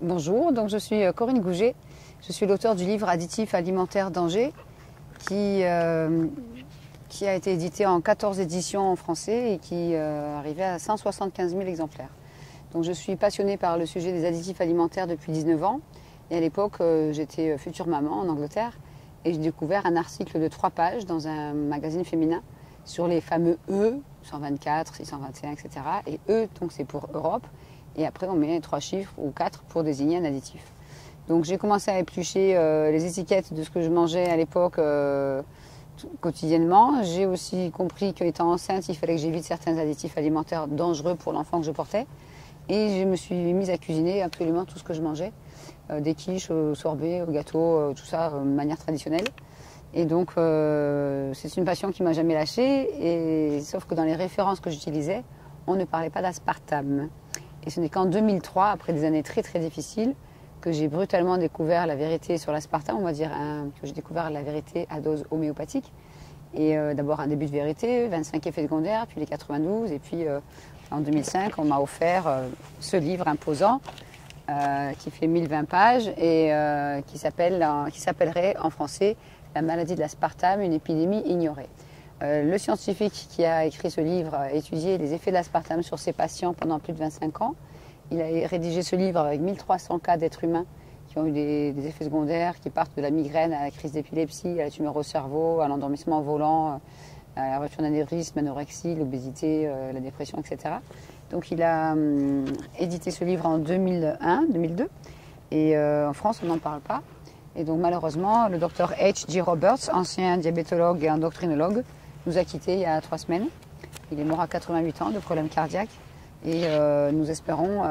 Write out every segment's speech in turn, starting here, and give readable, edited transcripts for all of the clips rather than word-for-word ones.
Bonjour, donc je suis Corinne Gouget, je suis l'auteur du livre Additifs alimentaires danger qui a été édité en 14 éditions en français et qui arrivait à 175 000 exemplaires. Donc je suis passionnée par le sujet des additifs alimentaires depuis 19 ans et à l'époque j'étais future maman en Angleterre et j'ai découvert un article de 3 pages dans un magazine féminin sur les fameux E, 124, 621, etc. Et E, donc c'est pour Europe. Et après, on met 3 chiffres ou 4 pour désigner un additif. Donc j'ai commencé à éplucher les étiquettes de ce que je mangeais à l'époque quotidiennement. J'ai aussi compris qu'étant enceinte, il fallait que j'évite certains additifs alimentaires dangereux pour l'enfant que je portais. Et je me suis mise à cuisiner absolument tout ce que je mangeais. Des quiches, au sorbet, au gâteau, tout ça de manière traditionnelle. Et donc c'est une passion qui ne m'a jamais lâchée. Sauf que dans les références que j'utilisais, on ne parlait pas d'aspartame. Et ce n'est qu'en 2003, après des années très très difficiles, que j'ai brutalement découvert la vérité sur l'aspartame, on va dire que j'ai découvert la vérité à dose homéopathique. Et d'abord un début de vérité, 25 effets secondaires, puis les 92, et puis en 2005, on m'a offert ce livre imposant qui fait 1020 pages et qui s'appellerait en français « La maladie de l'aspartame, une épidémie ignorée ». Le scientifique qui a écrit ce livre a étudié les effets de l'aspartame sur ses patients pendant plus de 25 ans. Il a rédigé ce livre avec 1300 cas d'êtres humains qui ont eu des effets secondaires qui partent de la migraine à la crise d'épilepsie, à la tumeur au cerveau, à l'endormissement volant, à la rupture d'anévrisme, l'anorexie, l'obésité, la dépression, etc. Donc il a édité ce livre en 2001-2002 et en France on n'en parle pas. Et donc malheureusement le docteur H.G. Roberts, ancien diabétologue et endocrinologue, nous a quittés il y a 3 semaines. Il est mort à 88 ans de problèmes cardiaques et nous espérons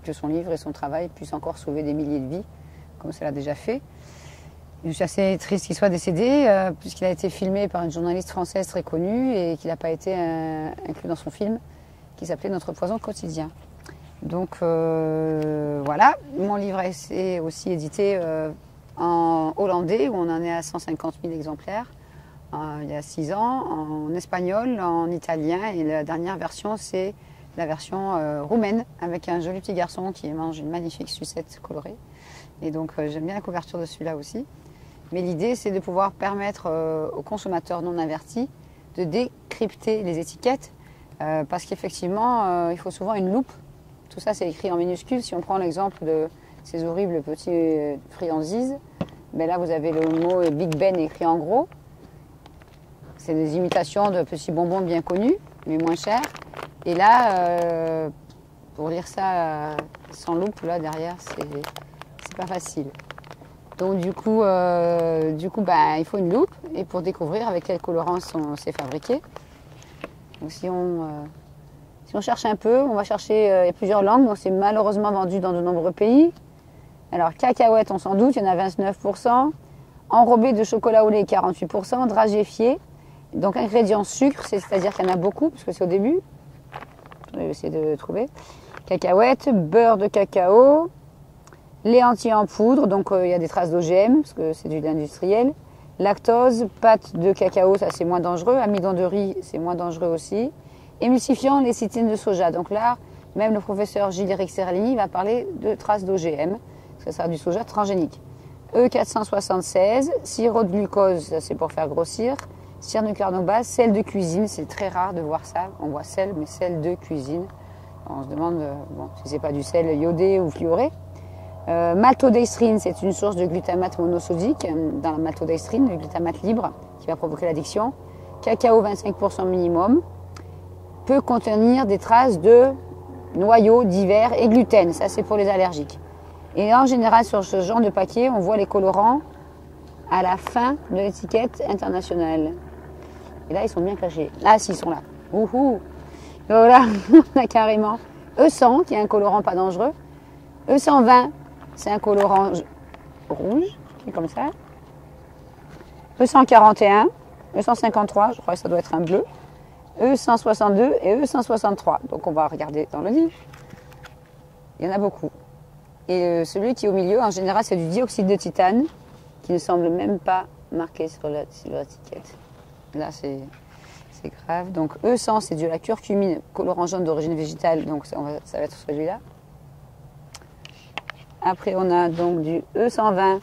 que son livre et son travail puissent encore sauver des milliers de vies, comme ça l'a déjà fait. Je suis assez triste qu'il soit décédé, puisqu'il a été filmé par une journaliste française très connue et qu'il n'a pas été inclus dans son film, qui s'appelait Notre poison quotidien. Donc voilà, mon livre est aussi édité en hollandais, où on en est à 150 000 exemplaires. Il y a 6 ans, en espagnol, en italien, et la dernière version, c'est la version roumaine, avec un joli petit garçon qui mange une magnifique sucette colorée. Et donc j'aime bien la couverture de celui-là aussi. Mais l'idée, c'est de pouvoir permettre aux consommateurs non avertis de décrypter les étiquettes, parce qu'effectivement, il faut souvent une loupe. Tout ça, c'est écrit en minuscules. Si on prend l'exemple de ces horribles petits friandises, ben là, vous avez le mot Big Ben écrit en gros. C'est des imitations de petits bonbons bien connus, mais moins chers. Et là, pour lire ça sans loupe, là, derrière, c'est pas facile. Donc, du coup, ben, il faut une loupe. Et pour découvrir avec quel colorant c'est fabriqué. Donc, si on cherche un peu, on va chercher il y a plusieurs langues. Donc, c'est malheureusement vendu dans de nombreux pays. Alors, cacahuètes, on s'en doute, il y en a 29%. Enrobé de chocolat au lait, 48%. Dragéfié. Donc, ingrédients sucre, c'est-à-dire qu'il y en a beaucoup, parce que c'est au début. Je vais essayer de trouver. Cacahuètes, beurre de cacao, lait entier en poudre, donc il y a des traces d'OGM, parce que c'est du lait industriel. Lactose, pâte de cacao, ça c'est moins dangereux. Amidon de riz, c'est moins dangereux aussi. Émulsifiant, lécithine de soja. Donc là, même le professeur Gilles-Éric Serlini va parler de traces d'OGM, parce que ça sera du soja transgénique. E476, sirop de glucose, ça c'est pour faire grossir. Cyanocarbonate, sel de cuisine, c'est très rare de voir ça. On voit sel, mais sel de cuisine. On se demande bon, si c'est pas du sel iodé ou fluoré. Maltodextrine, c'est une source de glutamate monosodique. Dans la maltodextrine, le glutamate libre qui va provoquer l'addiction. Cacao 25% minimum. Peut contenir des traces de noyaux divers et gluten. Ça, c'est pour les allergiques. Et en général, sur ce genre de paquet, on voit les colorants à la fin de l'étiquette internationale. Et là, ils sont bien cachés. Ah, si, ils sont là. Ouhou. Donc là, on a carrément E100, qui est un colorant pas dangereux. E120, c'est un colorant rouge, qui est comme ça. E141, E153, je crois que ça doit être un bleu. E162 et E163. Donc on va regarder dans le livre. Il y en a beaucoup. Et celui qui est au milieu, en général, c'est du dioxyde de titane, qui ne semble même pas marqué sur l'étiquette. Là, c'est grave. Donc E100, c'est de la curcumine, colorant jaune d'origine végétale, donc ça va être celui-là. Après, on a donc du E120,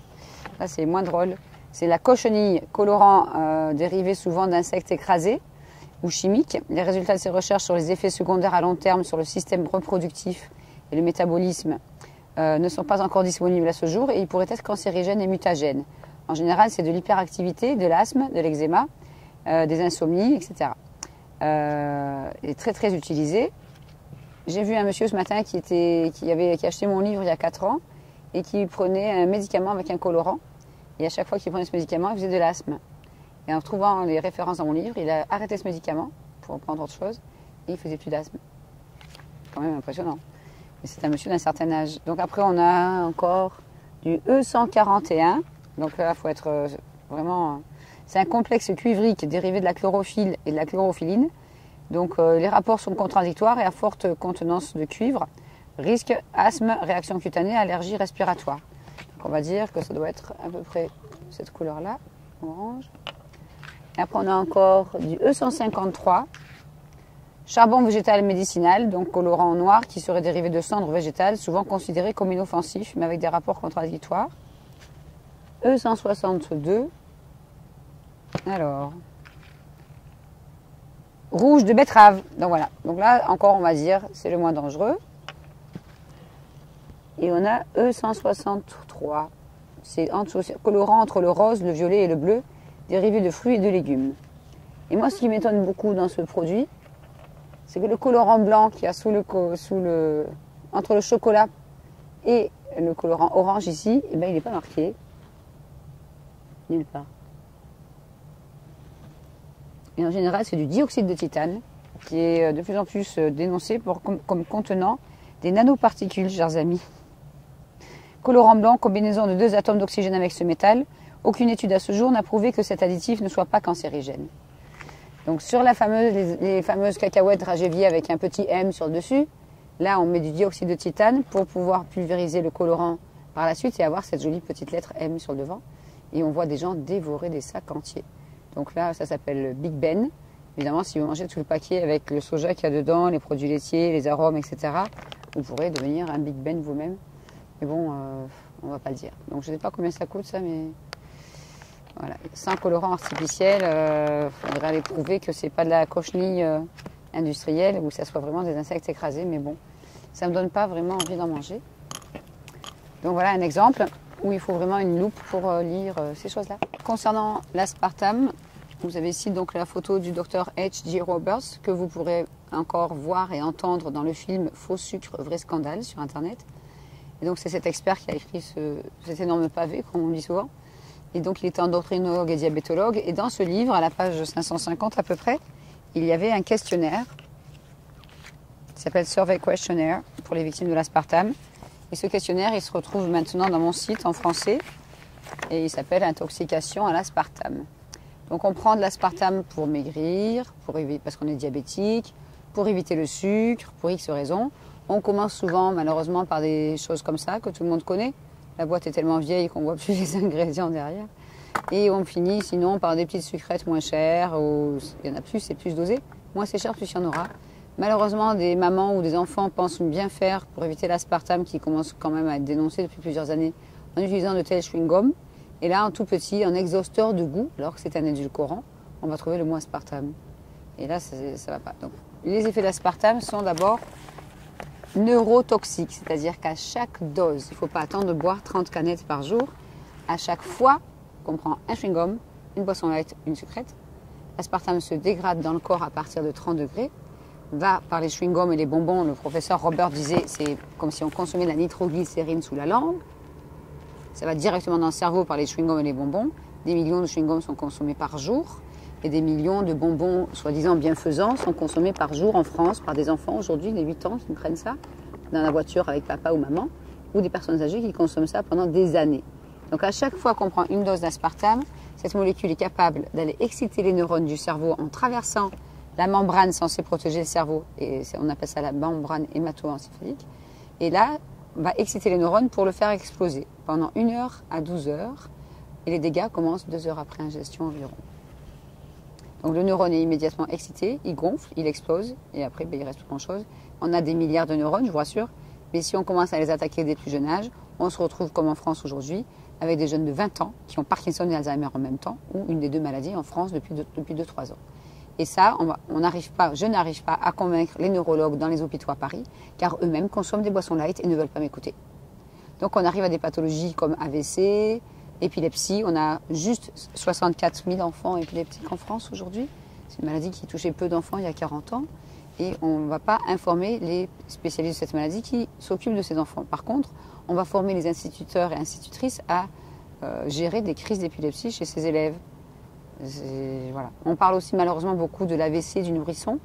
là c'est moins drôle. C'est la cochenille, colorant dérivé souvent d'insectes écrasés ou chimiques. Les résultats de ces recherches sur les effets secondaires à long terme sur le système reproductif et le métabolisme ne sont pas encore disponibles à ce jour et ils pourraient être cancérigènes et mutagènes. En général, c'est de l'hyperactivité, de l'asthme, de l'eczéma, des insomnies, etc. Il est très très utilisé. J'ai vu un monsieur ce matin qui a acheté mon livre il y a 4 ans et qui prenait un médicament avec un colorant. Et à chaque fois qu'il prenait ce médicament, il faisait de l'asthme. Et en trouvant les références dans mon livre, il a arrêté ce médicament pour prendre autre chose et il faisait plus d'asthme. C'est quand même impressionnant. Et c'est un monsieur d'un certain âge. Donc après, on a encore du E141. Donc là, il faut être vraiment... C'est un complexe cuivrique dérivé de la chlorophylle et de la chlorophyline. Donc les rapports sont contradictoires et à forte contenance de cuivre. Risque, asthme, réaction cutanée, allergie respiratoire. Donc on va dire que ça doit être à peu près cette couleur-là, orange. Et après on a encore du E153, charbon végétal médicinal, donc colorant noir qui serait dérivé de cendres végétales, souvent considéré comme inoffensif, mais avec des rapports contradictoires. E162, alors, rouge de betterave. Donc voilà, donc là encore on va dire c'est le moins dangereux. Et on a E163, c'est colorant entre le rose, le violet et le bleu, dérivé de fruits et de légumes. Et moi ce qui m'étonne beaucoup dans ce produit, c'est que le colorant blanc qu'il y a entre le chocolat et le colorant orange ici, eh ben, il n'est pas marqué nulle part. Et en général, c'est du dioxyde de titane qui est de plus en plus dénoncé comme contenant des nanoparticules, chers amis. Colorant blanc, combinaison de 2 atomes d'oxygène avec ce métal. Aucune étude à ce jour n'a prouvé que cet additif ne soit pas cancérigène. Donc sur les fameuses cacahuètes dragéviées avec un petit M sur le dessus, là on met du dioxyde de titane pour pouvoir pulvériser le colorant par la suite et avoir cette jolie petite lettre M sur le devant. Et on voit des gens dévorer des sacs entiers. Donc là, ça s'appelle Big Ben. Évidemment, si vous mangez tout le paquet avec le soja qu'il y a dedans, les produits laitiers, les arômes, etc., vous pourrez devenir un Big Ben vous-même. Mais bon, on ne va pas le dire. Donc je ne sais pas combien ça coûte ça, mais voilà. Sans colorant artificiel, il faudrait aller prouver que ce n'est pas de la cochenille industrielle ou que ça soit vraiment des insectes écrasés. Mais bon, ça ne me donne pas vraiment envie d'en manger. Donc voilà un exemple où il faut vraiment une loupe pour lire ces choses-là. Concernant l'aspartame, vous avez ici donc la photo du docteur H.G. Roberts que vous pourrez encore voir et entendre dans le film Faux sucre, vrai scandale sur Internet. Et donc c'est cet expert qui a écrit cet énorme pavé, comme on dit souvent. Et donc il était endocrinologue et diabétologue. Et dans ce livre, à la page 550 à peu près, il y avait un questionnaire qui s'appelle Survey Questionnaire pour les victimes de l'aspartame. Et ce questionnaire, il se retrouve maintenant dans mon site en français et il s'appelle Intoxication à l'aspartame. Donc on prend de l'aspartame pour maigrir, parce qu'on est diabétique, pour éviter le sucre, pour X raisons. On commence souvent malheureusement par des choses comme ça que tout le monde connaît. La boîte est tellement vieille qu'on ne voit plus les ingrédients derrière. Et on finit sinon par des petites sucrètes moins chères, où il y en a plus, c'est plus dosé. Moins c'est cher, plus il y en aura. Malheureusement, des mamans ou des enfants pensent bien faire pour éviter l'aspartame qui commence quand même à être dénoncé depuis plusieurs années en utilisant de tels chewing-gums. Et là, en tout petit, en exhausteur de goût, alors que c'est un édulcorant, on va trouver le mot aspartame. Et là, ça ne va pas. Donc, les effets de l'aspartame sont d'abord neurotoxiques, c'est-à-dire qu'à chaque dose, il ne faut pas attendre de boire 30 canettes par jour. À chaque fois qu'on prend un chewing-gum, une boisson light, une sucrète, l'aspartame se dégrade dans le corps à partir de 30 degrés. Va par les chewing-gums et les bonbons, le professeur Robert disait, c'est comme si on consommait de la nitroglycérine sous la langue. Ça va directement dans le cerveau par les chewing-gums et les bonbons. Des millions de chewing-gums sont consommés par jour. Et des millions de bonbons, soi-disant bienfaisants, sont consommés par jour en France par des enfants aujourd'hui, des 8 ans, qui prennent ça dans la voiture avec papa ou maman, ou des personnes âgées qui consomment ça pendant des années. Donc à chaque fois qu'on prend une dose d'aspartame, cette molécule est capable d'aller exciter les neurones du cerveau en traversant la membrane censée protéger le cerveau, et on appelle ça la membrane hémato-encéphalique. Et là, va exciter les neurones pour le faire exploser pendant 1 heure à 12 heures. Et les dégâts commencent 2 heures après ingestion environ. Donc le neurone est immédiatement excité, il gonfle, il explose, et après il reste plus grand chose. On a des milliards de neurones, je vous rassure, mais si on commence à les attaquer dès plus jeune âge, on se retrouve comme en France aujourd'hui, avec des jeunes de 20 ans qui ont Parkinson et Alzheimer en même temps, ou une des deux maladies en France depuis 2-3 ans. Et ça, je n'arrive pas à convaincre les neurologues dans les hôpitaux à Paris, car eux-mêmes consomment des boissons light et ne veulent pas m'écouter. Donc on arrive à des pathologies comme AVC, épilepsie. On a juste 64 000 enfants épileptiques en France aujourd'hui. C'est une maladie qui touchait peu d'enfants il y a 40 ans. Et on ne va pas informer les spécialistes de cette maladie qui s'occupent de ces enfants. Par contre, on va former les instituteurs et institutrices à gérer des crises d'épilepsie chez ces élèves. Voilà. On parle aussi malheureusement beaucoup de l'AVC du nourrisson.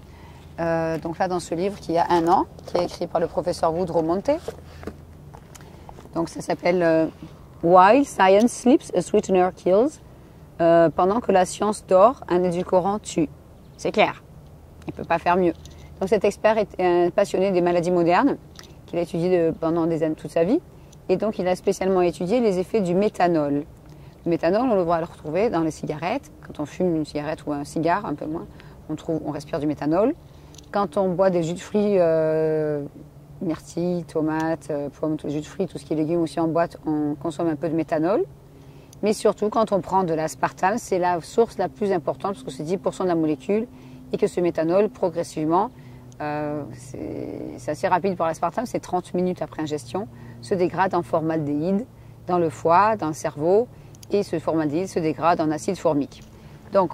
Donc là, dans ce livre qui a 1 an, qui est écrit par le professeur Woodrow Monte. Donc ça s'appelle While Science Sleeps, a Sweetener Kills. Pendant que la science dort, un édulcorant tue. C'est clair. Il ne peut pas faire mieux. Donc cet expert est un passionné des maladies modernes, qu'il a étudié pendant des années, toute sa vie. Et donc il a spécialement étudié les effets du méthanol. Le méthanol, on va le retrouver dans les cigarettes. Quand on fume une cigarette ou un cigare, un peu moins, on respire du méthanol. Quand on boit des jus de fruits, myrtilles, tomates, pommes, jus de fruits, tout ce qui est légumes aussi en boîte, on consomme un peu de méthanol. Mais surtout, quand on prend de l'aspartame, c'est la source la plus importante, parce que c'est 10% de la molécule, et que ce méthanol, progressivement, c'est assez rapide pour l'aspartame, c'est 30 minutes après ingestion, se dégrade en formaldéhyde dans le foie, dans le cerveau, et ce formaldéhyde se dégrade en acide formique. Donc,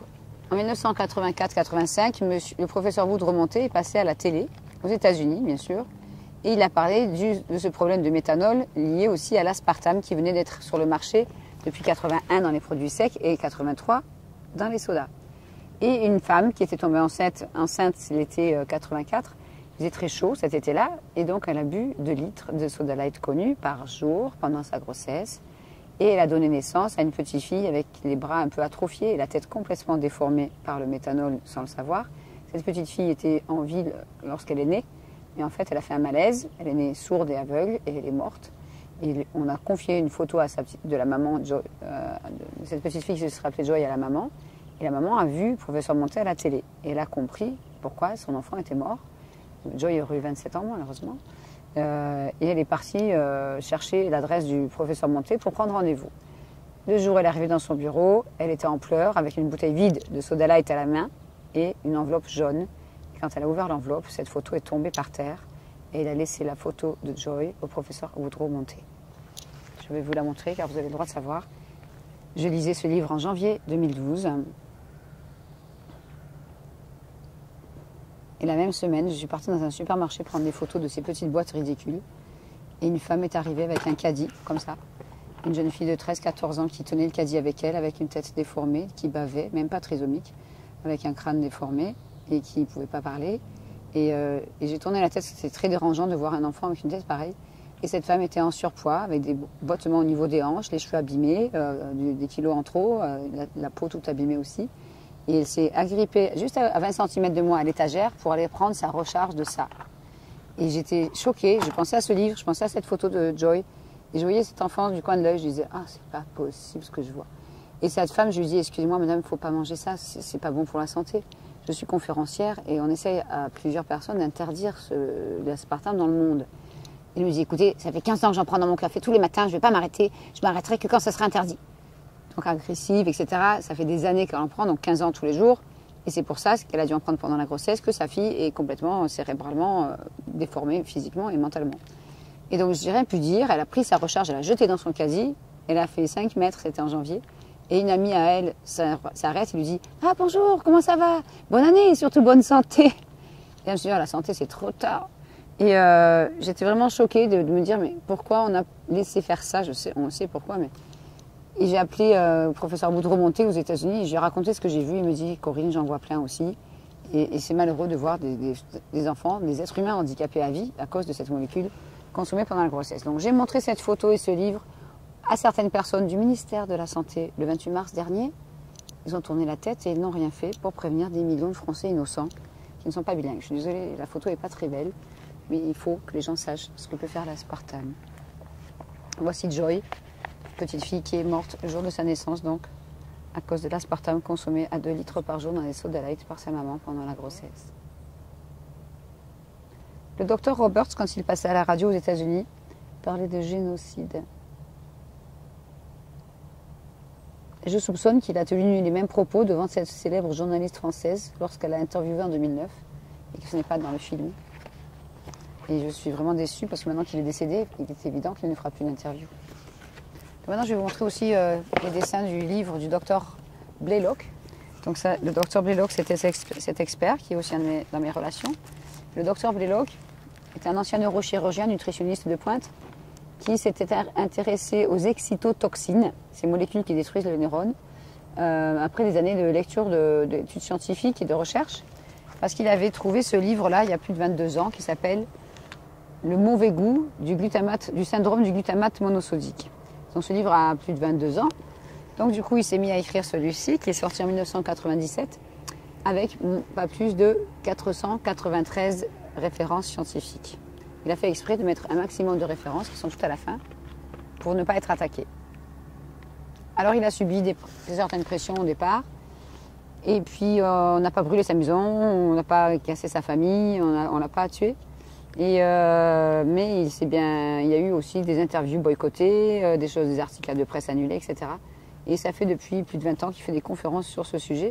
en 1984-85, le professeur Woodrow Monte est passé à la télé, aux États-Unis, bien sûr, et il a parlé de ce problème de méthanol lié aussi à l'aspartame qui venait d'être sur le marché depuis 81 dans les produits secs et 83 dans les sodas. Et une femme qui était tombée enceinte l'été 84, il faisait très chaud cet été-là, et donc elle a bu 2 litres de soda light connu par jour pendant sa grossesse. Et elle a donné naissance à une petite fille avec les bras un peu atrophiés et la tête complètement déformée par le méthanol sans le savoir. Cette petite fille était en vie lorsqu'elle est née, mais en fait elle a fait un malaise, elle est née sourde et aveugle et elle est morte. Et on a confié une photo de la maman, de cette petite fille qui se rappelait Joy à la maman. Et la maman a vu le professeur Monte à la télé. Et elle a compris pourquoi son enfant était mort. Joy aurait eu 27 ans malheureusement. Et elle est partie chercher l'adresse du professeur Monte pour prendre rendez-vous. Le jour où elle est arrivée dans son bureau, elle était en pleurs avec une bouteille vide de soda light à la main et une enveloppe jaune. Et quand elle a ouvert l'enveloppe, cette photo est tombée par terre et elle a laissé la photo de Joy au professeur Woodrow Monte. Je vais vous la montrer car vous avez le droit de savoir. Je lisais ce livre en janvier 2012. Et la même semaine, je suis partie dans un supermarché prendre des photos de ces petites boîtes ridicules. Et une femme est arrivée avec un caddie, comme ça. Une jeune fille de 13-14 ans qui tenait le caddie avec elle, avec une tête déformée, qui bavait, même pas trisomique, avec un crâne déformé et qui ne pouvait pas parler. Et j'ai tourné la tête, c'était très dérangeant de voir un enfant avec une tête pareille. Et cette femme était en surpoids, avec des bottements au niveau des hanches, les cheveux abîmés, des kilos en trop, la peau toute abîmée aussi. Et elle s'est agrippée juste à 20 cm de moi à l'étagère pour aller prendre sa recharge de ça. Et j'étais choquée, je pensais à ce livre, je pensais à cette photo de Joy. Et je voyais cet enfant du coin de l'œil, je disais, ah, c'est pas possible ce que je vois. Et cette femme, je lui dis, excusez-moi madame, il ne faut pas manger ça, c'est pas bon pour la santé. Je suis conférencière et on essaye à plusieurs personnes d'interdire l'aspartame dans le monde. Elle me dit, écoutez, ça fait 15 ans que j'en prends dans mon café tous les matins, je ne vais pas m'arrêter, je m'arrêterai que quand ça sera interdit. Donc agressive, etc. Ça fait des années qu'elle en prend, donc 15 ans tous les jours. Et c'est pour ça qu'elle a dû en prendre pendant la grossesse, que sa fille est complètement cérébralement déformée physiquement et mentalement. Et donc je n'ai rien pu dire, elle a pris sa recharge, elle a jeté dans son caddie, elle a fait 5 mètres, c'était en janvier. Et une amie à elle s'arrête et lui dit, ah bonjour, comment ça va? Bonne année et surtout bonne santé. Et elle me dit, oh, la santé c'est trop tard. Et j'étais vraiment choquée de me dire, mais pourquoi on a laissé faire ça? On sait pourquoi, mais... Et j'ai appelé le professeur Woodrow Monte aux États-Unis et j'ai raconté ce que j'ai vu. Il me dit, Corinne, j'en vois plein aussi. Et c'est malheureux de voir des enfants, des êtres humains handicapés à vie à cause de cette molécule consommée pendant la grossesse. Donc j'ai montré cette photo et ce livre à certaines personnes du ministère de la Santé le 28 mars dernier. Ils ont tourné la tête et ils n'ont rien fait pour prévenir des millions de Français innocents qui ne sont pas bilingues. Je suis désolée, la photo n'est pas très belle. mais il faut que les gens sachent ce que peut faire l'aspartame. Voici Joy, petite fille qui est morte le jour de sa naissance, donc à cause de l'aspartame consommé à 2 litres par jour dans des soda light par sa maman pendant la grossesse. Le docteur Roberts, quand il passait à la radio aux États-Unis, parlait de génocide. Je soupçonne qu'il a tenu les mêmes propos devant cette célèbre journaliste française lorsqu'elle l'a interviewé en 2009 et que ce n'est pas dans le film. Et je suis vraiment déçue parce que maintenant qu'il est décédé, il est évident qu'il ne fera plus d'interview. Maintenant, je vais vous montrer aussi les dessins du livre du docteur Blaylock. Donc ça, le docteur Blaylock, c'était cet expert qui est aussi dans mes relations. Le docteur Blaylock est un ancien neurochirurgien, nutritionniste de pointe, qui s'était intéressé aux excitotoxines, ces molécules qui détruisent les neurones, après des années de lecture d'études scientifiques et de recherche, parce qu'il avait trouvé ce livre-là il y a plus de 22 ans qui s'appelle « Le mauvais goût du syndrome du glutamate monosodique ». Donc ce livre a plus de 22 ans. Donc du coup, il s'est mis à écrire celui-ci, qui est sorti en 1997, avec pas plus de 493 références scientifiques. Il a fait exprès de mettre un maximum de références, qui sont toutes à la fin, pour ne pas être attaqué. Alors il a subi certaines pressions au départ, et puis on n'a pas brûlé sa maison, on n'a pas cassé sa famille, on l'a pas tué. Mais il y a eu aussi des interviews boycottées, des articles de presse annulés, etc. Et ça fait depuis plus de 20 ans qu'il fait des conférences sur ce sujet.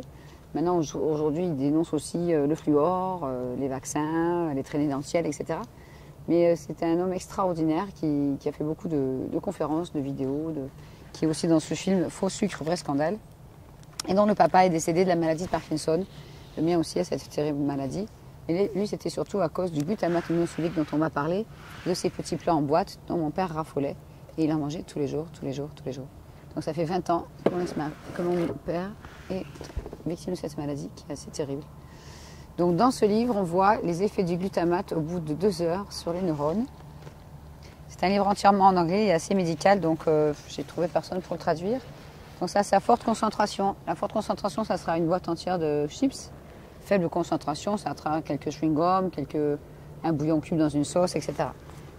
Maintenant, aujourd'hui, il dénonce aussi le fluor, les vaccins, les traînées dentielles, etc. Mais c'était un homme extraordinaire qui a fait beaucoup de conférences, de vidéos, qui est aussi dans ce film Faux sucre, vrai scandale, et dont le papa est décédé de la maladie de Parkinson. Le mien aussi a cette terrible maladie. Et lui, c'était surtout à cause du glutamate monosodique dont on m'a parlé, de ces petits plats en boîte dont mon père raffolait. Et il en mangeait tous les jours, tous les jours, tous les jours. Donc ça fait 20 ans que mon père est victime de cette maladie qui est assez terrible. Donc dans ce livre, on voit les effets du glutamate au bout de 2 heures sur les neurones. C'est un livre entièrement en anglais et assez médical, donc j'ai trouvé personne pour le traduire. Donc ça, c'est à forte concentration. La forte concentration, ça sera une boîte entière de chips. Faible concentration, ça sera quelques chewing-gums, un bouillon cube dans une sauce, etc.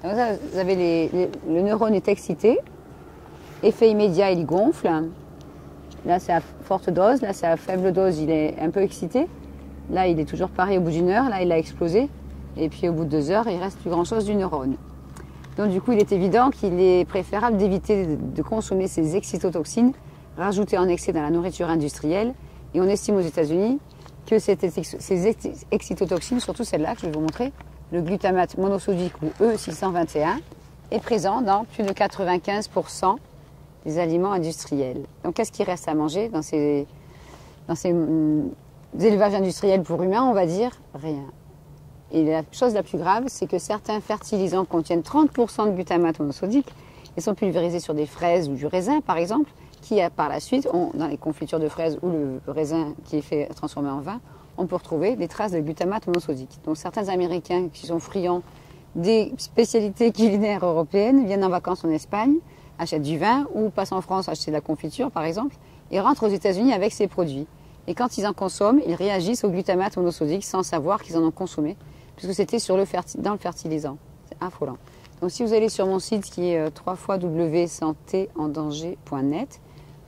Donc là, vous avez le neurone est excité, effet immédiat, il gonfle. Là, c'est à forte dose, là, c'est à faible dose, il est un peu excité. Là, il est toujours pareil au bout d'1 heure, là, il a explosé. Et puis au bout de 2 heures, il reste plus grand-chose du neurone. Donc du coup, il est évident qu'il est préférable d'éviter de consommer ces excitotoxines rajoutées en excès dans la nourriture industrielle. Et on estime aux États-Unis que ces excitotoxines, surtout celle-là que je vais vous montrer, le glutamate monosodique ou E621, est présent dans plus de 95% des aliments industriels. Donc qu'est-ce qui reste à manger dans ces élevages industriels pour humains? On va dire rien. Et la chose la plus grave, c'est que certains fertilisants contiennent 30% de glutamate monosodique et sont pulvérisés sur des fraises ou du raisin, par exemple, qui par la suite, dans les confitures de fraises ou le raisin qui est fait transformer en vin, on peut retrouver des traces de glutamate monosodique. Donc certains Américains qui sont friands des spécialités culinaires européennes viennent en vacances en Espagne, achètent du vin ou passent en France acheter de la confiture, par exemple, et rentrent aux États-Unis avec ces produits. Et quand ils en consomment, ils réagissent au glutamate monosodique sans savoir qu'ils en ont consommé, puisque c'était dans le fertilisant. C'est affolant. Donc si vous allez sur mon site qui est www.santéendanger.net,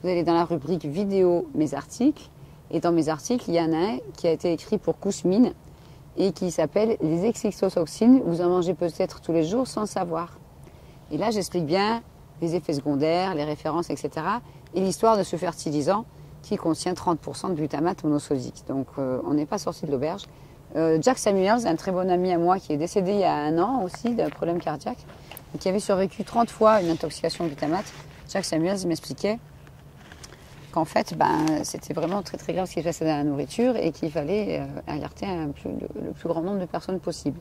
vous allez dans la rubrique vidéo mes articles, et dans mes articles, il y en a un qui a été écrit pour Kousmine et qui s'appelle les excitotoxines. Vous en mangez peut-être tous les jours sans savoir. Et là, j'explique bien les effets secondaires, les références, etc. et l'histoire de ce fertilisant qui contient 30% de glutamate monosodique. Donc on n'est pas sorti de l'auberge. Jack Samuels, un très bon ami à moi qui est décédé il y a 1 an aussi d'un problème cardiaque et qui avait survécu 30 fois une intoxication au glutamate, Jack Samuels m'expliquait qu'en fait, c'était vraiment très très grave ce qui se passait dans la nourriture et qu'il fallait alerter le plus grand nombre de personnes possible.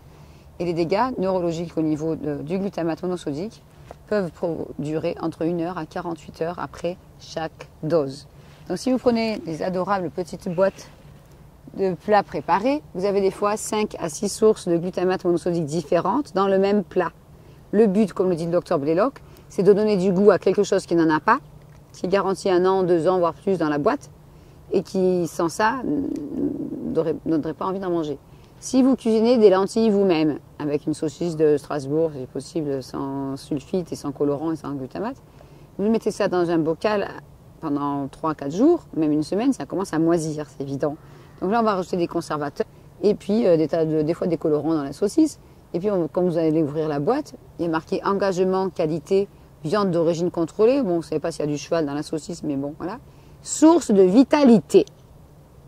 Et les dégâts neurologiques au niveau du glutamate monosodique peuvent durer entre 1 heure à 48 heures après chaque dose. Donc si vous prenez des adorables petites boîtes de plats préparés, vous avez des fois 5 à 6 sources de glutamate monosodique différentes dans le même plat. Le but, comme le dit le docteur Blaylock, c'est de donner du goût à quelque chose qui n'en a pas, qui garantit 1 an, 2 ans, voire plus dans la boîte, et qui, sans ça, n'aurait pas envie d'en manger. Si vous cuisinez des lentilles vous-même, avec une saucisse de Strasbourg, si possible, sans sulfite et sans colorant et sans glutamate. Vous mettez ça dans un bocal pendant 3-4 jours, même une semaine, ça commence à moisir, c'est évident. Donc là, on va rajouter des conservateurs et puis des fois des colorants dans la saucisse. Et puis, quand vous allez ouvrir la boîte, il y a marqué engagement, qualité, viande d'origine contrôlée. Bon, vous ne savez pas s'il y a du cheval dans la saucisse, mais bon, voilà. Source de vitalité.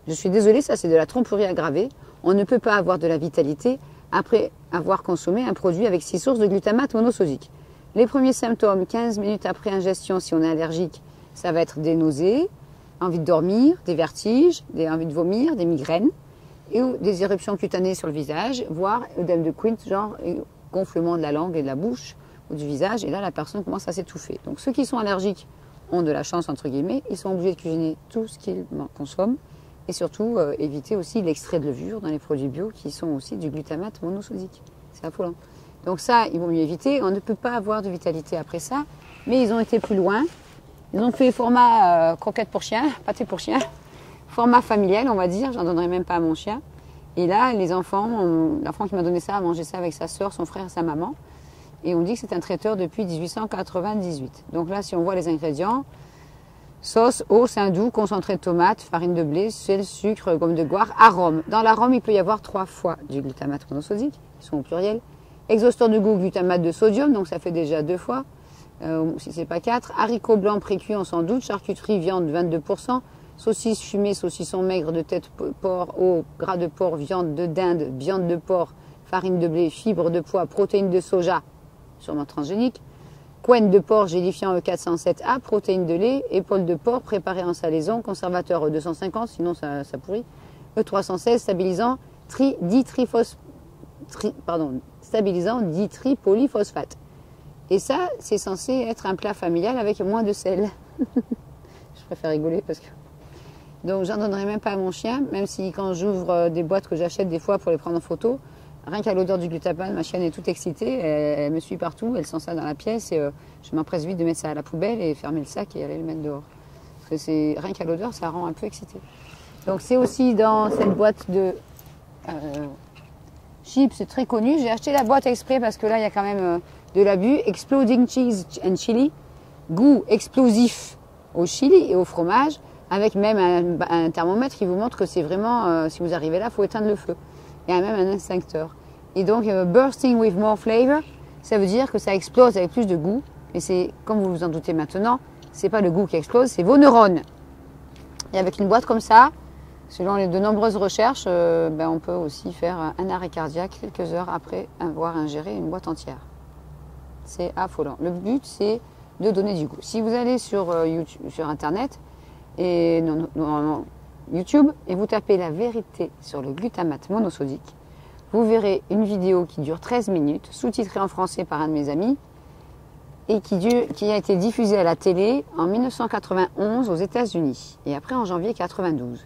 Je suis désolée, ça c'est de la tromperie aggravée. On ne peut pas avoir de la vitalité après avoir consommé un produit avec 6 sources de glutamate monosodique. Les premiers symptômes, 15 minutes après ingestion, si on est allergique, ça va être des nausées, envie de dormir, des vertiges, des envies de vomir, des migraines, et des éruptions cutanées sur le visage, voire œdème de Quint, genre gonflement de la langue et de la bouche ou du visage, et là la personne commence à s'étouffer. Donc ceux qui sont allergiques ont de la chance, entre guillemets, ils sont obligés de cuisiner tout ce qu'ils consomment, et surtout éviter aussi l'extrait de levure dans les produits bio qui sont aussi du glutamate monosodique. C'est affolant. Donc ça, ils vont mieux éviter. On ne peut pas avoir de vitalité après ça, mais ils ont été plus loin. Ils ont fait format croquette pour chien, pâté pour chien, format familial, on va dire. J'en donnerai même pas à mon chien. Et là, les enfants, l'enfant qui m'a donné ça a mangé ça avec sa sœur, son frère et sa maman. Et on dit que c'est un traiteur depuis 1898. Donc là, si on voit les ingrédients, sauce, eau, sein doux, concentré de tomate, farine de blé, sel, sucre, gomme de goire, arôme. Dans l'arôme, il peut y avoir 3 fois du glutamate monosodique, ils sont au pluriel. Exhausteur de goût, glutamate de sodium, donc ça fait déjà 2 fois, si c'est pas 4. Haricots blancs précuits, on s'en doute. Charcuterie, viande, 22%. Saucisses fumées, saucissons maigres de tête, porc, eau, gras de porc, viande de dinde, viande de porc, farine de blé, fibres de pois, protéines de soja, sûrement transgéniques. Couenne de porc gélifiant E407A, protéines de lait, épaules de porc préparées en salaison, conservateur E250, sinon ça pourrit. E316, stabilisant ditripolyphosphate. Et ça, c'est censé être un plat familial avec moins de sel. Je préfère rigoler parce que... Donc j'en donnerai même pas à mon chien, même si quand j'ouvre des boîtes que j'achète des fois pour les prendre en photo, rien qu'à l'odeur du glutamate, ma chienne est toute excitée, elle me suit partout, elle sent ça dans la pièce et je m'empresse vite de mettre ça à la poubelle et fermer le sac et aller le mettre dehors. Parce que rien qu'à l'odeur, ça rend un peu excité. Donc c'est aussi dans cette boîte de chips très connue. J'ai acheté la boîte exprès parce que là il y a quand même de l'abus. Exploding Cheese and Chili, goût explosif au chili et au fromage, avec même un thermomètre qui vous montre que c'est vraiment, si vous arrivez là, il faut éteindre le feu. Il y a même un instincteur. Et donc, bursting with more flavor, ça veut dire que ça explose avec plus de goût. Et c'est, comme vous vous en doutez maintenant, c'est pas le goût qui explose, c'est vos neurones. Et avec une boîte comme ça, selon de nombreuses recherches, on peut aussi faire un arrêt cardiaque quelques heures après avoir ingéré une boîte entière. C'est affolant. Le but, c'est de donner du goût. Si vous allez sur Internet, et YouTube, et vous tapez la vérité sur le glutamate monosodique, vous verrez une vidéo qui dure 13 minutes, sous-titrée en français par un de mes amis, et qui a été diffusée à la télé en 1991 aux États-Unis, et après en janvier 92.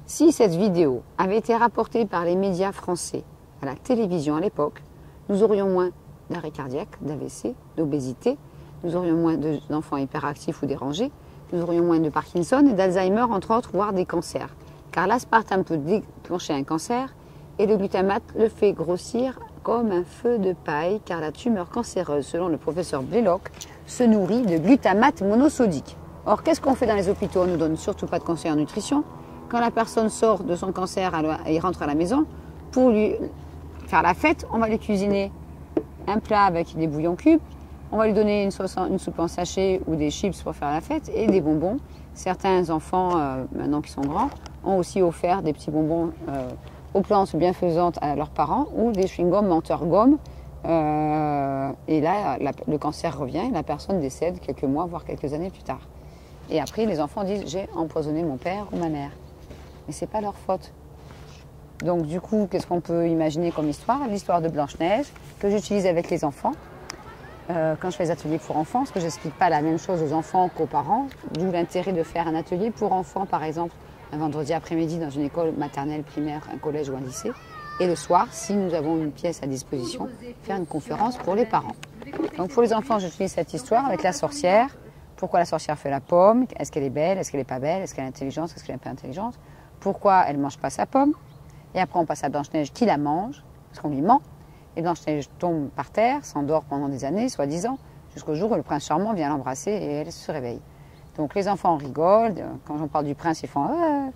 Si cette vidéo avait été rapportée par les médias français à la télévision à l'époque, nous aurions moins d'arrêt cardiaque, d'AVC, d'obésité, nous aurions moins d'enfants hyperactifs ou dérangés, nous aurions moins de Parkinson et d'Alzheimer, entre autres, voire des cancers. Car l'aspartame peut déclencher un cancer et le glutamate le fait grossir comme un feu de paille, car la tumeur cancéreuse, selon le professeur Blaylock, se nourrit de glutamate monosodique. Or, qu'est-ce qu'on fait dans les hôpitaux? On ne nous donne surtout pas de conseils en nutrition. Quand la personne sort de son cancer et rentre à la maison, pour lui faire la fête, on va lui cuisiner un plat avec des bouillons cubes, on va lui donner une soupe en sachet ou des chips pour faire la fête et des bonbons. Certains enfants, maintenant qui sont grands, ont aussi offert des petits bonbons aux plantes bienfaisantes à leurs parents ou des chewing-gums menteur-gomme. Et là, le cancer revient et la personne décède quelques mois, voire quelques années plus tard. Et après, les enfants disent « j'ai empoisonné mon père ou ma mère ». Mais ce n'est pas leur faute. Donc du coup, qu'est-ce qu'on peut imaginer comme histoire? L'histoire de Blanche-Neige, que j'utilise avec les enfants. Quand je fais des ateliers pour enfants, parce que je n'explique pas la même chose aux enfants qu'aux parents, d'où l'intérêt de faire un atelier pour enfants, par exemple, un vendredi après-midi dans une école maternelle, primaire, un collège ou un lycée, et le soir, si nous avons une pièce à disposition, faire une conférence pour les parents. Donc pour les enfants, j'utilise cette histoire avec la sorcière. Pourquoi la sorcière fait la pomme? Est-ce qu'elle est belle? Est-ce qu'elle n'est pas belle? Est-ce qu'elle est intelligente? Est-ce qu'elle n'est pas intelligente? Pourquoi elle ne mange pas sa pomme? Et après, on passe à Blanche-Neige qui la mange, parce qu'on lui ment. Et Blanche-Neige tombe par terre, s'endort pendant des années, soi-disant, jusqu'au jour où le prince charmant vient l'embrasser et elle se réveille. Donc les enfants rigolent, quand j'en parle du prince, ils font ah.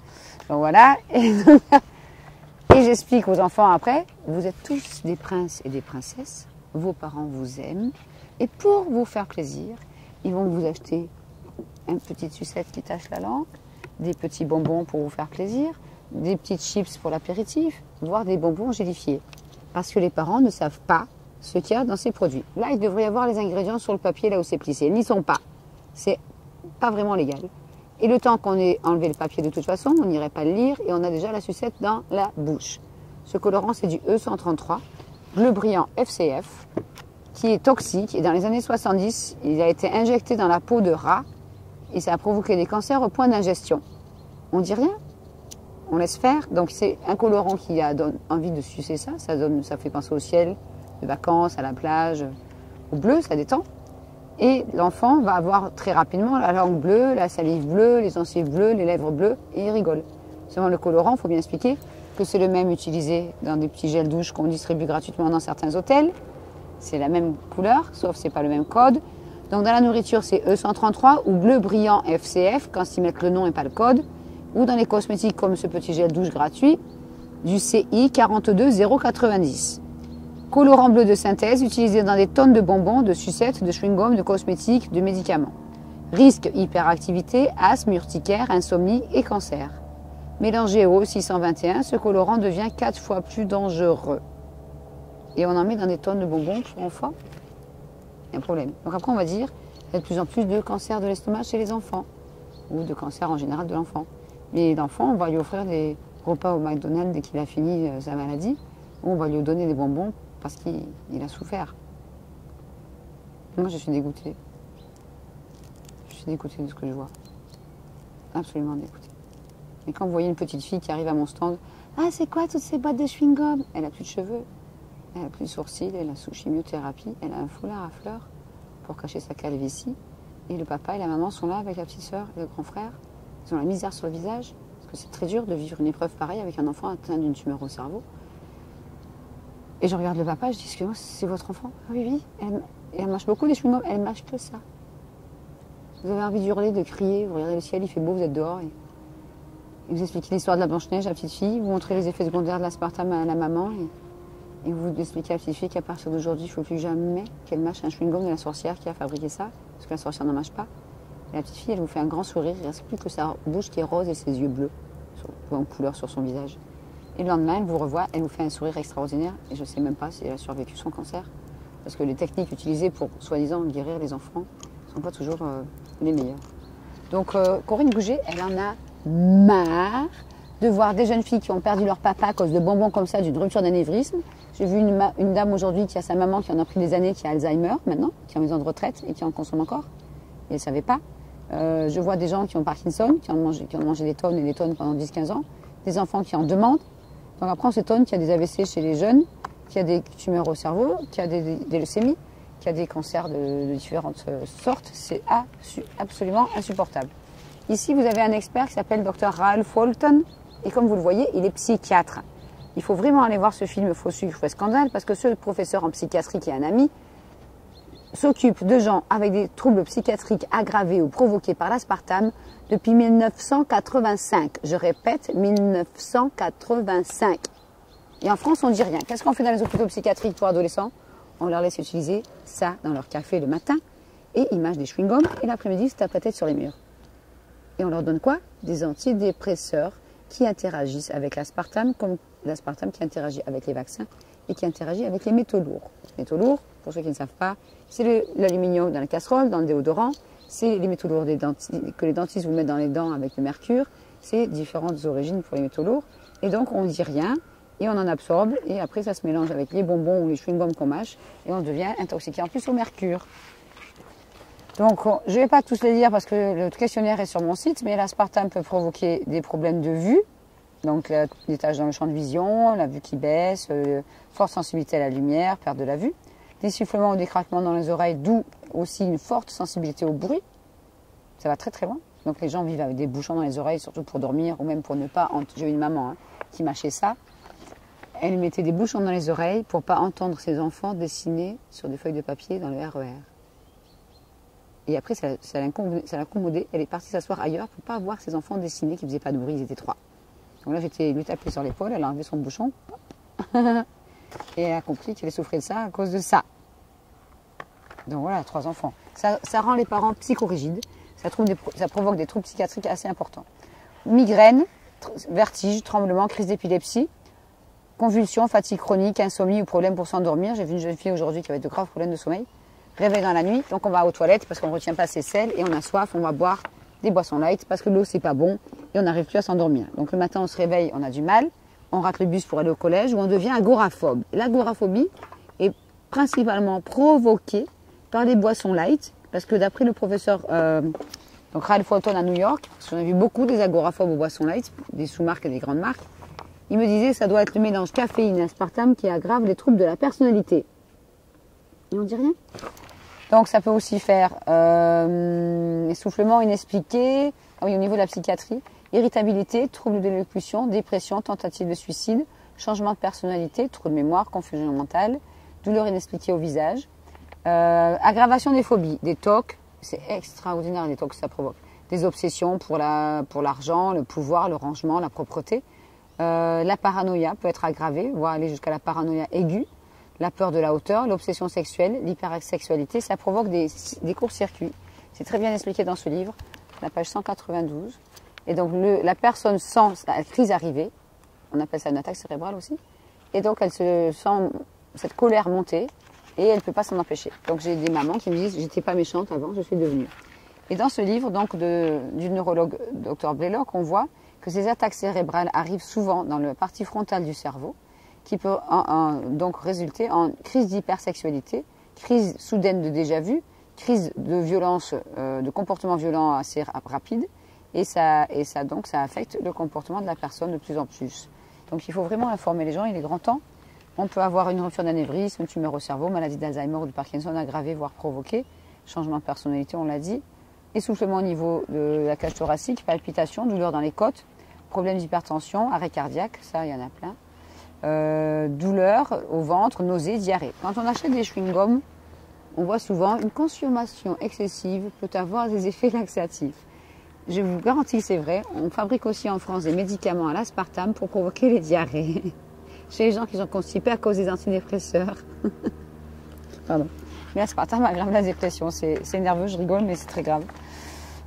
Donc voilà. Et j'explique aux enfants après, vous êtes tous des princes et des princesses, vos parents vous aiment, et pour vous faire plaisir, ils vont vous acheter une petite sucette qui tache la langue, des petits bonbons pour vous faire plaisir, des petites chips pour l'apéritif, voire des bonbons gélifiés. Parce que les parents ne savent pas ce qu'il y a dans ces produits. Là, il devrait y avoir les ingrédients sur le papier, là où c'est plissé. Ils n'y sont pas. C'est pas vraiment légal. Et le temps qu'on ait enlevé le papier de toute façon, on n'irait pas le lire et on a déjà la sucette dans la bouche. Ce colorant, c'est du E133, bleu brillant FCF, qui est toxique. Et dans les années 70, il a été injecté dans la peau de rat et ça a provoqué des cancers au point d'ingestion. On dit rien, on laisse faire. Donc c'est un colorant qui donne envie de sucer ça. Ça fait penser au ciel, de vacances, à la plage, au bleu, ça détend. Et l'enfant va avoir très rapidement la langue bleue, la salive bleue, les gencives bleues, les lèvres bleues, et il rigole. Seulement le colorant, il faut bien expliquer que c'est le même utilisé dans des petits gels douche qu'on distribue gratuitement dans certains hôtels. C'est la même couleur, sauf que ce n'est pas le même code. Donc dans la nourriture, c'est E133 ou bleu brillant FCF, quand ils mettent le nom et pas le code. Ou dans les cosmétiques, comme ce petit gel douche gratuit, du CI 42090. Colorant bleu de synthèse utilisé dans des tonnes de bonbons, de sucettes, de chewing-gum, de cosmétiques, de médicaments. Risque, hyperactivité, asthme, urticaire, insomnie et cancer. Mélangé au 621, ce colorant devient 4 fois plus dangereux. Et on en met dans des tonnes de bonbons pour enfants. Il y a un problème. Donc après, on va dire qu'il y a de plus en plus de cancer de l'estomac chez les enfants. Ou de cancer en général de l'enfant. Mais l'enfant, on va lui offrir des repas au McDonald's dès qu'il a fini sa maladie. Ou on va lui donner des bonbons parce qu'il a souffert. Moi, je suis dégoûtée. Je suis dégoûtée de ce que je vois. Absolument dégoûtée. Et quand vous voyez une petite fille qui arrive à mon stand, « Ah, c'est quoi toutes ces boîtes de chewing-gum » Elle a plus de cheveux, elle a plus de sourcils, elle a sous chimiothérapie, elle a un foulard à fleurs pour cacher sa calvitie. Et le papa et la maman sont là avec la petite sœur et le grand frère. Ils ont la misère sur le visage, parce que c'est très dur de vivre une épreuve pareille avec un enfant atteint d'une tumeur au cerveau. Et je regarde le papa, je dis, excusez-moi, c'est votre enfant? Oui, oui. Elle mâche beaucoup des chewing-gums, elle mâche que ça. Vous avez envie d'hurler, de crier, vous regardez le ciel, il fait beau, vous êtes dehors. Et vous expliquez l'histoire de la Blanche-Neige à la petite fille, vous montrez les effets secondaires de l'aspartame à la maman, et vous expliquez à la petite fille qu'à partir d'aujourd'hui, il ne faut plus jamais qu'elle mâche un chewing-gum de la sorcière qui a fabriqué ça, parce que la sorcière n'en mâche pas. Et la petite fille, elle vous fait un grand sourire, il ne reste plus que sa bouche qui est rose et ses yeux bleus, en couleur sur son visage. Et le lendemain, elle vous revoit, elle vous fait un sourire extraordinaire, et je ne sais même pas si elle a survécu son cancer, parce que les techniques utilisées pour, soi-disant, guérir les enfants ne sont pas toujours les meilleures. Donc, Corinne Gouget, elle en a marre de voir des jeunes filles qui ont perdu leur papa à cause de bonbons comme ça, d'une rupture d'anévrisme. J'ai vu une dame aujourd'hui qui a sa maman qui en a pris des années, qui a Alzheimer maintenant, qui est en maison de retraite et qui en consomme encore. Et elle ne savait pas. Je vois des gens qui ont Parkinson, qui ont mangé des tonnes et des tonnes pendant 10-15 ans. Des enfants qui en demandent. Donc après, on s'étonne qu'il y a des AVC chez les jeunes, qu'il y a des tumeurs au cerveau, qu'il y a des leucémies, qu'il y a des cancers de différentes sortes. C'est absolument insupportable. Ici, vous avez un expert qui s'appelle Dr Ralph Walton. Et comme vous le voyez, il est psychiatre. Il faut vraiment aller voir ce film Faux sucre, faux scandale, parce que ce professeur en psychiatrie qui est un ami s'occupe de gens avec des troubles psychiatriques aggravés ou provoqués par l'aspartame depuis 1985. Je répète, 1985. Et en France, on ne dit rien. Qu'est-ce qu'on fait dans les hôpitaux psychiatriques pour adolescents? On leur laisse utiliser ça dans leur café le matin et ils mâchent des chewing-gums et l'après-midi, ils se tapent la tête sur les murs. Et on leur donne quoi? Des antidépresseurs qui interagissent avec l'aspartame, comme l'aspartame qui interagit avec les vaccins et qui interagit avec les métaux lourds. Les métaux lourds, pour ceux qui ne savent pas, c'est l'aluminium dans la casserole, dans le déodorant, c'est les métaux lourds que les dentistes vous mettent dans les dents avec le mercure, c'est différentes origines pour les métaux lourds. Et donc on ne dit rien et on en absorbe et après ça se mélange avec les bonbons ou les chewing-gums qu'on mâche et on devient intoxiqué en plus au mercure. Donc, je ne vais pas tous les dire parce que le questionnaire est sur mon site, mais l'aspartame peut provoquer des problèmes de vue, donc des taches dans le champ de vision, la vue qui baisse, forte sensibilité à la lumière, perte de la vue, des sifflements ou des craquements dans les oreilles, d'où aussi une forte sensibilité au bruit. Ça va très très loin. Donc, les gens vivent avec des bouchons dans les oreilles, surtout pour dormir ou même pour ne pas... J'ai eu une maman qui mâchait ça. elle mettait des bouchons dans les oreilles pour ne pas entendre ses enfants dessiner sur des feuilles de papier dans le RER. Et après, ça l'incommodait. Elle est partie s'asseoir ailleurs pour ne pas voir ses enfants dessiner qui ne faisaient pas de bruit, ils étaient 3. Donc là, j'étais lui taper sur l'épaule, elle a enlevé son bouchon. Et elle a compris qu'elle souffrait de ça à cause de ça. Donc voilà, 3 enfants. Ça rend les parents psychorigides. Ça provoque des troubles psychiatriques assez importants. Migraine, vertige, tremblement, crise d'épilepsie, convulsions, fatigue chronique, insomnie ou problème pour s'endormir. J'ai vu une jeune fille aujourd'hui qui avait de graves problèmes de sommeil. Réveil dans la nuit, donc on va aux toilettes parce qu'on ne retient pas ses selles et on a soif, on va boire des boissons light parce que l'eau c'est pas bon et on n'arrive plus à s'endormir. Donc le matin on se réveille, on a du mal, on rate le bus pour aller au collège ou on devient agoraphobe. L'agoraphobie est principalement provoquée par les boissons light parce que d'après le professeur donc Ralph Walton à New York, parce qu'on a vu beaucoup des agoraphobes aux boissons light, des sous-marques et des grandes marques, il me disait que ça doit être le mélange caféine et aspartame qui aggrave les troubles de la personnalité. Et on dit rien. Donc ça peut aussi faire essoufflement inexpliqué, au niveau de la psychiatrie, irritabilité, troubles de l'élocution, dépression, tentative de suicide, changement de personnalité, troubles de mémoire, confusion mentale, douleur inexpliquée au visage, aggravation des phobies, des tocs, c'est extraordinaire les tocs que ça provoque, des obsessions pour l'argent, le pouvoir, le rangement, la propreté, la paranoïa peut être aggravée, voire aller jusqu'à la paranoïa aiguë, la peur de la hauteur, l'obsession sexuelle, l'hypersexualité, ça provoque des courts-circuits. C'est très bien expliqué dans ce livre, la page 192. Et donc la personne sent la crise arriver, on appelle ça une attaque cérébrale aussi, et donc elle se sent cette colère monter et elle ne peut pas s'en empêcher. Donc j'ai des mamans qui me disent, j'étais pas méchante avant, je suis devenue. Et dans ce livre donc du neurologue Dr Blaylock, on voit que ces attaques cérébrales arrivent souvent dans la partie frontale du cerveau, qui peut donc résulter en crise d'hypersexualité, crise soudaine de déjà-vu, crise de violence, de comportement violent assez rapide, et ça affecte le comportement de la personne de plus en plus. Donc il faut vraiment informer les gens, il est grand temps. On peut avoir une rupture d'anévrisme, une tumeur au cerveau, maladie d'Alzheimer ou de Parkinson aggravée, voire provoquée, changement de personnalité, on l'a dit, essoufflement au niveau de la cage thoracique, palpitations, douleurs dans les côtes, problèmes d'hypertension, arrêt cardiaque, ça il y en a plein. Douleur au ventre, nausées, diarrhée. Quand on achète des chewing-gums, on voit souvent une consommation excessive peut avoir des effets laxatifs. Je vous garantis que c'est vrai. On fabrique aussi en France des médicaments à l'aspartame pour provoquer les diarrhées. Chez les gens qui sont constipés à cause des antidépresseurs. Pardon. Mais l'aspartame aggrave la dépression. C'est nerveux, je rigole, mais c'est très grave.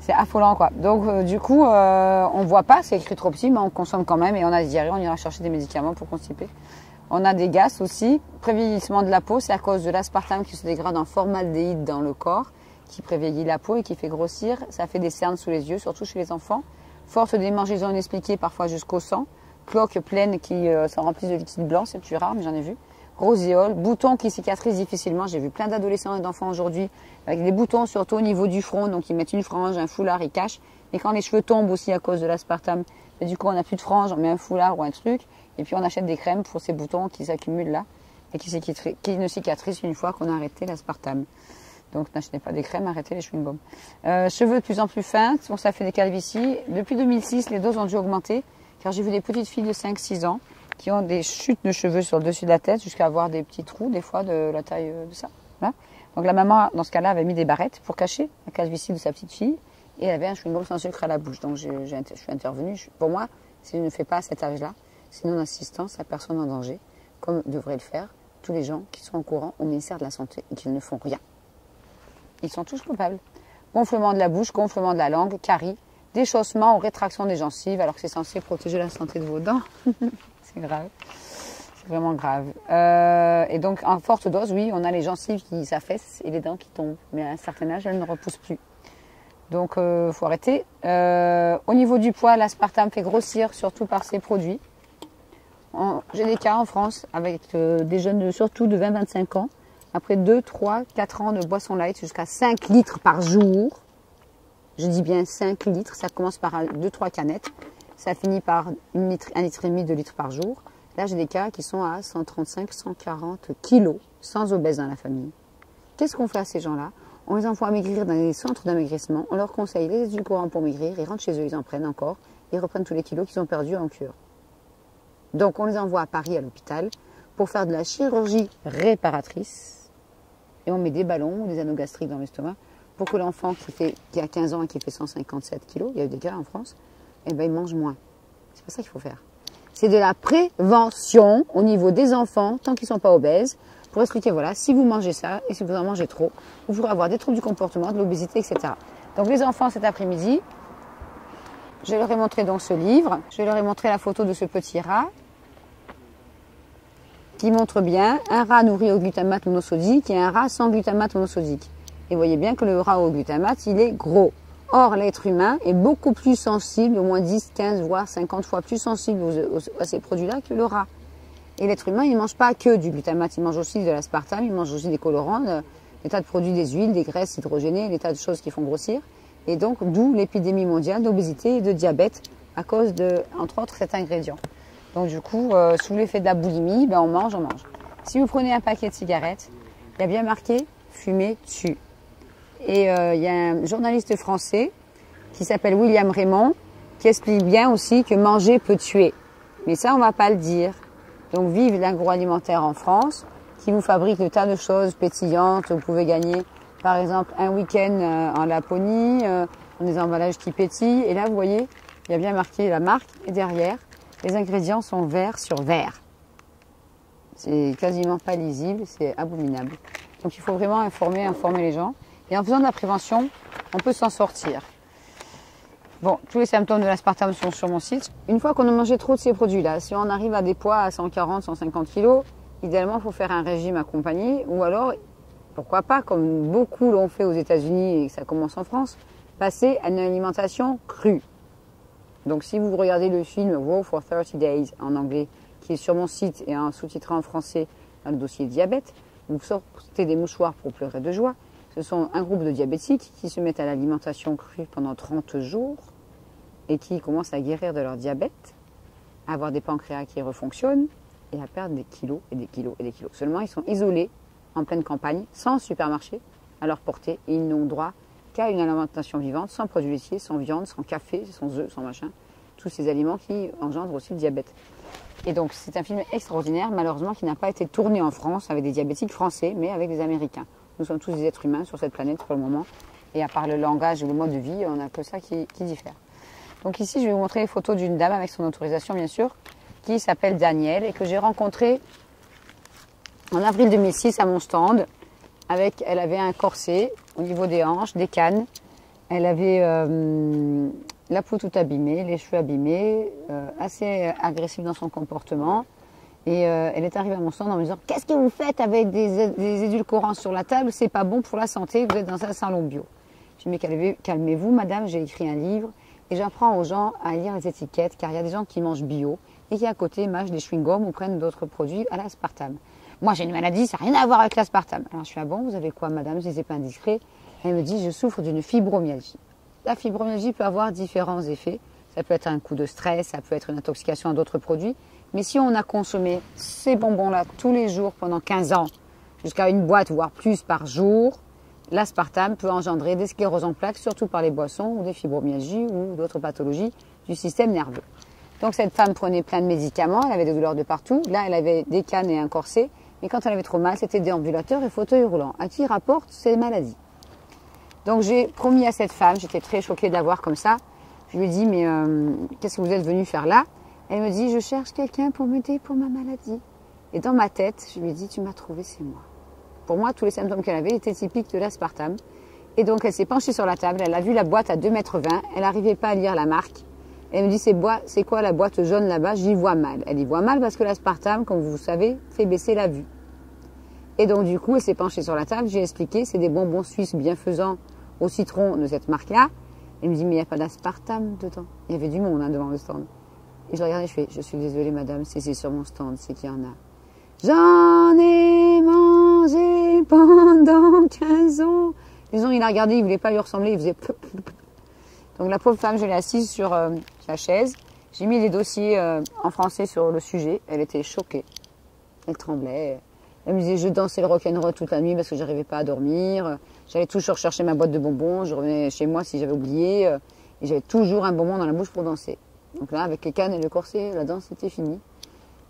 C'est affolant, quoi. Donc, du coup, on voit pas, c'est écrit trop petit, mais on consomme quand même et on a des diarrhées, on ira chercher des médicaments pour constiper. On a des gaz aussi. Prévieillissement de la peau, c'est à cause de l'aspartame qui se dégrade en formaldéhyde dans le corps, qui prévieillit la peau et qui fait grossir. Ça fait des cernes sous les yeux, surtout chez les enfants. Forte démangeaison inexpliquée, parfois jusqu'au sang. Cloques pleines qui s'en remplissent de liquide blanc, c'est plus rare, mais j'en ai vu. Roséole, boutons qui cicatrisent difficilement. J'ai vu plein d'adolescents et d'enfants aujourd'hui avec des boutons surtout au niveau du front. Donc ils mettent une frange, un foulard, ils cachent. Et quand les cheveux tombent aussi à cause de l'aspartame, du coup on n'a plus de frange, on met un foulard ou un truc. Et puis on achète des crèmes pour ces boutons qui s'accumulent là et qui ne cicatrisent une fois qu'on a arrêté l'aspartame. Donc n'achetez pas des crèmes, arrêtez les chewing-gums. Cheveux de plus en plus fins, donc ça fait des calvities. Depuis 2006, les doses ont dû augmenter car j'ai vu des petites filles de 5-6 ans qui ont des chutes de cheveux sur le dessus de la tête jusqu'à avoir des petits trous, des fois de la taille de ça. Voilà. Donc la maman, dans ce cas-là, avait mis des barrettes pour cacher la calvitie de sa petite fille et elle avait un chewing-gum sans sucre à la bouche. Donc je suis intervenue. Pour moi, si je ne fais pas à cet âge-là, c'est non-assistance à personne en danger, comme devraient le faire tous les gens qui sont au courant au ministère de la Santé et qui ne font rien. Ils sont tous coupables. Gonflement de la bouche, gonflement de la langue, caries, déchaussement ou rétraction des gencives, alors que c'est censé protéger la santé de vos dents. C'est grave. C'est vraiment grave. Et donc, en forte dose, oui, on a les gencives qui s'affaissent et les dents qui tombent. Mais à un certain âge, elles ne repoussent plus. Donc, il faut arrêter. Au niveau du poids, l'aspartame fait grossir, surtout par ses produits. J'ai des cas en France avec des jeunes, surtout de 20-25 ans, après 2, 3, 4 ans de boisson light, jusqu'à 5 litres par jour. Je dis bien 5 litres, ça commence par 2-3 canettes. Ça finit par 1 litre, 1,5 litre, 2 litres par jour. Là, j'ai des cas qui sont à 135, 140 kilos, sans obèse dans la famille. Qu'est-ce qu'on fait à ces gens-là? On les envoie maigrir dans les centres d'amaigrissement. On leur conseille les édulcorants pour maigrir. Ils rentrent chez eux, ils en prennent encore. Ils reprennent tous les kilos qu'ils ont perdus en cure. Donc on les envoie à Paris à l'hôpital pour faire de la chirurgie réparatrice. Et on met des ballons ou des anneaux gastriques dans l'estomac pour que l'enfant qui a 15 ans et qui fait 157 kilos, il y a eu des cas en France, eh ben, il mange moins. C'est pas ça qu'il faut faire. C'est de la prévention au niveau des enfants, tant qu'ils ne sont pas obèses, pour expliquer, voilà, si vous mangez ça et si vous en mangez trop, vous pourrez avoir des troubles du comportement, de l'obésité, etc. Donc les enfants, cet après-midi, je leur ai montré donc ce livre, je leur ai montré la photo de ce petit rat qui montre bien un rat nourri au glutamate monosodique et un rat sans glutamate monosodique. Et vous voyez bien que le rat au glutamate, il est gros. Or, l'être humain est beaucoup plus sensible, au moins 10, 15, voire 50 fois plus sensible à ces produits-là que le rat. Et l'être humain, il ne mange pas que du glutamate, il mange aussi de l'aspartame, il mange aussi des colorants, des tas de produits, des huiles, des graisses hydrogénées, des tas de choses qui font grossir. Et donc, d'où l'épidémie mondiale d'obésité et de diabète à cause de, entre autres, cet ingrédient. Donc du coup, sous l'effet de la boulimie, ben, on mange. Si vous prenez un paquet de cigarettes, il y a bien marqué « fumer tue ». Et il y a un journaliste français qui s'appelle William Raymond qui explique bien aussi que manger peut tuer. Mais ça, on ne va pas le dire. Donc vive l'agroalimentaire en France qui vous fabrique de tas de choses pétillantes. Vous pouvez gagner par exemple un week-end en Laponie, dans des emballages qui pétillent. Et là, vous voyez, il y a bien marqué la marque et derrière, les ingrédients sont vert sur vert. C'est quasiment pas lisible, c'est abominable. Donc il faut vraiment informer les gens. Et en faisant de la prévention, on peut s'en sortir. Bon, tous les symptômes de l'aspartame sont sur mon site. Une fois qu'on a mangé trop de ces produits-là, si on arrive à des poids à 140, 150 kg, idéalement, il faut faire un régime accompagné. Ou alors, pourquoi pas, comme beaucoup l'ont fait aux États-Unis et que ça commence en France, passer à une alimentation crue. Donc si vous regardez le film Raw for 30 Days en anglais, qui est sur mon site et sous-titré en français dans le dossier diabète, vous sortez des mouchoirs pour pleurer de joie. Ce sont un groupe de diabétiques qui se mettent à l'alimentation crue pendant 30 jours et qui commencent à guérir de leur diabète, à avoir des pancréas qui refonctionnent et à perdre des kilos et des kilos et des kilos. Seulement, ils sont isolés en pleine campagne, sans supermarché à leur portée et ils n'ont droit qu'à une alimentation vivante, sans produits laitiers, sans viande, sans café, sans œufs, sans machin. Tous ces aliments qui engendrent aussi le diabète. Et donc, c'est un film extraordinaire, malheureusement, qui n'a pas été tourné en France avec des diabétiques français, mais avec des Américains. Nous sommes tous des êtres humains sur cette planète pour le moment. Et à part le langage et le mode de vie, on n'a que ça qui diffère. Donc ici, je vais vous montrer les photos d'une dame avec son autorisation, bien sûr, qui s'appelle Danielle et que j'ai rencontrée en avril 2006 à mon stand. Elle avait un corset au niveau des hanches, des cannes. Elle avait la peau toute abîmée, les cheveux abîmés, assez agressive dans son comportement. Et elle est arrivée à mon stand en me disant « Qu'est-ce que vous faites avec des édulcorants sur la table? C'est pas bon pour la santé, vous êtes dans un salon bio. » Je lui ai dit « Mais calmez-vous, madame, j'ai écrit un livre et j'apprends aux gens à lire les étiquettes car il y a des gens qui mangent bio et qui à côté mâchent des chewing-gums ou prennent d'autres produits à l'aspartame. Moi j'ai une maladie, ça n'a rien à voir avec l'aspartame. » Alors je suis « Ah bon, vous avez quoi madame, si c'est pas indiscret ?» Elle me dit « Je souffre d'une fibromyalgie. » La fibromyalgie peut avoir différents effets. Ça peut être un coup de stress, ça peut être une intoxication à d'autres produits. Mais si on a consommé ces bonbons-là tous les jours pendant 15 ans, jusqu'à une boîte, voire plus par jour, l'aspartame peut engendrer des scléroses en plaques, surtout par les boissons, ou des fibromyalgies, ou d'autres pathologies du système nerveux. Donc cette femme prenait plein de médicaments, elle avait des douleurs de partout. Là, elle avait des cannes et un corset. Mais quand elle avait trop mal, c'était déambulateur et fauteuil roulant. À qui rapporte ces maladies? Donc j'ai promis à cette femme, j'étais très choquée de la voir comme ça. Je lui ai dit, mais qu'est-ce que vous êtes venu faire là? Elle me dit, je cherche quelqu'un pour m'aider pour ma maladie. Et dans ma tête, je lui ai dit, tu m'as trouvé, c'est moi. Pour moi, tous les symptômes qu'elle avait étaient typiques de l'aspartame. Et donc, elle s'est penchée sur la table, elle a vu la boîte à 2,20 m, elle n'arrivait pas à lire la marque. Elle me dit, c'est quoi la boîte jaune là-bas? J'y vois mal. Elle y voit mal parce que l'aspartame, comme vous savez, fait baisser la vue. Et donc, du coup, elle s'est penchée sur la table, j'ai expliqué, c'est des bonbons suisses bienfaisants au citron de cette marque-là. Elle me dit, mais il n'y a pas d'aspartame dedans. Il y avait du monde devant le stand. Et je regardais, je fais, je suis désolée madame, si c'est sur mon stand, c'est qu'il y en a. J'en ai mangé pendant 15 ans. Disons, il a regardé, il voulait pas lui ressembler, il faisait... Donc la pauvre femme, je l'ai assise sur la chaise. J'ai mis les dossiers en français sur le sujet. Elle était choquée. Elle tremblait. Elle me disait, je dansais le rock'n'roll toute la nuit parce que j'arrivais pas à dormir. J'allais toujours chercher ma boîte de bonbons. Je revenais chez moi si j'avais oublié. Et j'avais toujours un bonbon dans la bouche pour danser. Donc là, avec les cannes et le corset, la danse était finie.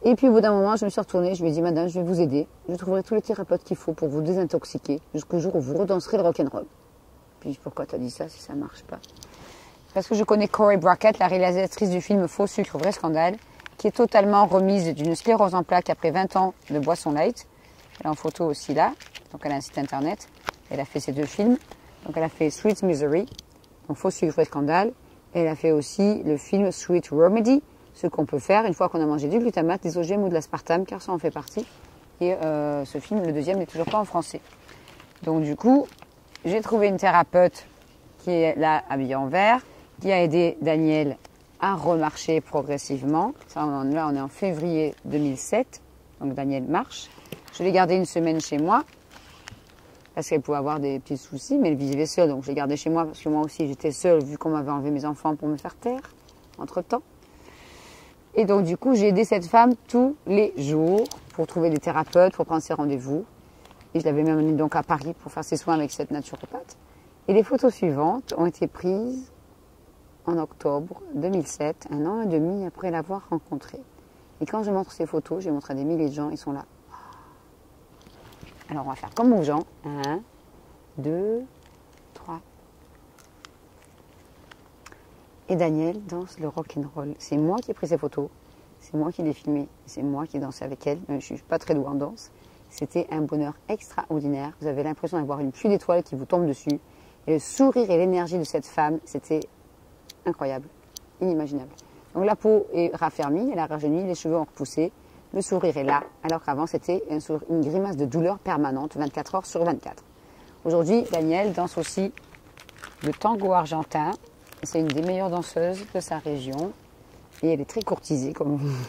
Et puis au bout d'un moment, je me suis retournée, je lui ai dit, madame, je vais vous aider. Je trouverai tous les thérapeutes qu'il faut pour vous désintoxiquer jusqu'au jour où vous redanserez le rock'n'roll. Puis pourquoi tu as dit ça si ça ne marche pas? Parce que je connais Corey Brackett, la réalisatrice du film Faux sucre, vrai scandale, qui est totalement remise d'une sclérose en plaques après 20 ans de boisson light. Elle est en photo aussi là, donc elle a un site internet. Elle a fait ces 2 films. Donc elle a fait Sweet Misery, donc Faux sucre, vrai scandale. Et elle a fait aussi le film Sweet Remedy, ce qu'on peut faire une fois qu'on a mangé du glutamate, des OGM ou de l'aspartame, car ça en fait partie. Et ce film, le deuxième, n'est toujours pas en français. Donc du coup, j'ai trouvé une thérapeute qui est là, habillée en vert, qui a aidé Daniel à remarcher progressivement. Ça, là, on est en février 2007, donc Daniel marche. Je l'ai gardé une semaine chez moi, parce qu'elle pouvait avoir des petits soucis, mais elle vivait seule, donc je l'ai gardée chez moi, parce que moi aussi j'étais seule, vu qu'on m'avait enlevé mes enfants pour me faire taire, entre-temps. Et donc du coup, j'ai aidé cette femme tous les jours pour trouver des thérapeutes, pour prendre ses rendez-vous. Et je l'avais même amenée donc à Paris pour faire ses soins avec cette naturopathe. Et les photos suivantes ont été prises en octobre 2007, 1 an et demi après l'avoir rencontrée. Et quand je montre ces photos, je les montre à des milliers de gens, ils sont là. Alors on va faire comme aux gens. 1, 2, 3. Et Daniel danse le rock'n'roll. C'est moi qui ai pris ces photos, c'est moi qui l'ai filmé, c'est moi qui ai dansé avec elle. Je ne suis pas très douée en danse. C'était un bonheur extraordinaire. Vous avez l'impression d'avoir une pluie d'étoiles qui vous tombe dessus. Et le sourire et l'énergie de cette femme, c'était incroyable, inimaginable. Donc la peau est raffermie, elle a rajeuni, les cheveux ont repoussé, le sourire est là, alors qu'avant c'était une grimace de douleur permanente, 24 heures sur 24. Aujourd'hui, Daniel danse aussi le tango argentin. C'est une des meilleures danseuses de sa région. Et elle est très courtisée, comme vous.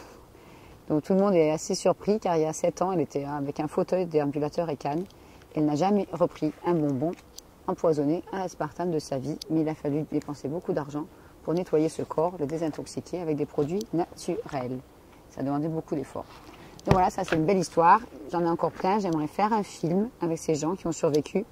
Donc tout le monde est assez surpris, car il y a 7 ans, elle était avec un fauteuil déambulateur et canne. Elle n'a jamais repris un bonbon empoisonné à l'aspartame de sa vie, mais il a fallu dépenser beaucoup d'argent pour nettoyer ce corps, le désintoxiquer avec des produits naturels. Ça demandait beaucoup d'efforts. Donc voilà, ça c'est une belle histoire. J'en ai encore plein. J'aimerais faire un film avec ces gens qui ont survécu.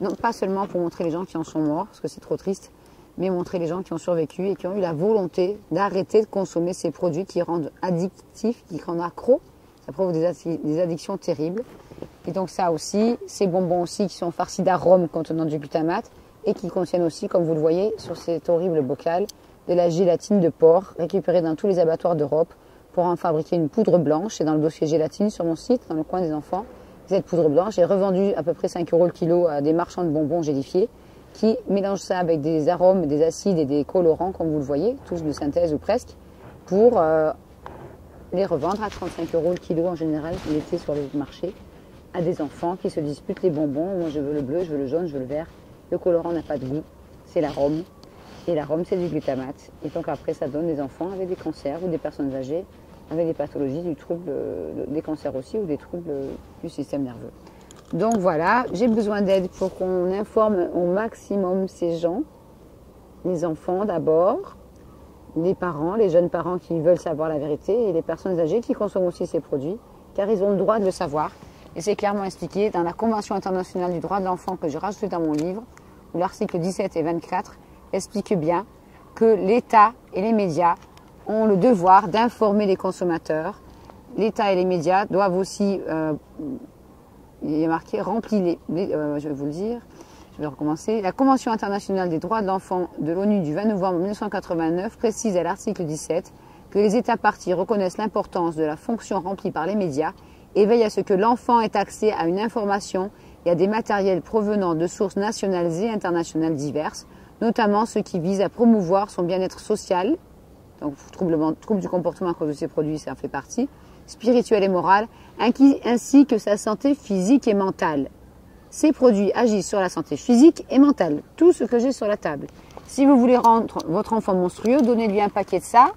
Non pas seulement pour montrer les gens qui en sont morts, parce que c'est trop triste, mais montrer les gens qui ont survécu et qui ont eu la volonté d'arrêter de consommer ces produits qui rendent addictifs, qui rendent accro. Ça provoque des addictions terribles. Et donc ça aussi, ces bonbons aussi qui sont farcis d'arômes contenant du glutamate et qui contiennent aussi, comme vous le voyez sur cet horrible bocal, de la gélatine de porc récupérée dans tous les abattoirs d'Europe pour en fabriquer une poudre blanche. Et dans le dossier gélatine sur mon site, dans le coin des enfants, cette poudre blanche est revendue à peu près 5 € le kilo à des marchands de bonbons gélifiés qui mélangent ça avec des arômes, des acides et des colorants, comme vous le voyez, tous de synthèse ou presque, pour les revendre à 35 € le kilo en général l'été sur le marché à des enfants qui se disputent les bonbons. Moi je veux le bleu, je veux le jaune, je veux le vert. Le colorant n'a pas de goût, c'est l'arôme. Et l'arôme c'est du glutamate. Et donc après ça donne des enfants avec des cancers ou des personnes âgées avec des pathologies, des cancers aussi ou des troubles du système nerveux. Donc voilà, j'ai besoin d'aide pour qu'on informe au maximum ces gens, les enfants d'abord, les parents, les jeunes parents qui veulent savoir la vérité et les personnes âgées qui consomment aussi ces produits, car ils ont le droit de le savoir. Et c'est clairement expliqué dans la Convention internationale du droit de l'enfant que j'ai rajoutée dans mon livre, où l'article 17 et 24 expliquent bien que l'État et les médias ont le devoir d'informer les consommateurs. L'État et les médias doivent aussi, il est marqué, remplir je vais vous le dire, je vais recommencer. La Convention internationale des droits de l'enfant de l'ONU du 20 novembre 1989 précise à l'article 17 que les États parties reconnaissent l'importance de la fonction remplie par les médias et veillent à ce que l'enfant ait accès à une information et à des matériels provenant de sources nationales et internationales diverses, notamment ceux qui visent à promouvoir son bien-être social, donc trouble du comportement à cause de ces produits, ça en fait partie, spirituel et moral, ainsi que sa santé physique et mentale. Ces produits agissent sur la santé physique et mentale, tout ce que j'ai sur la table. Si vous voulez rendre votre enfant monstrueux, donnez-lui un paquet de ça.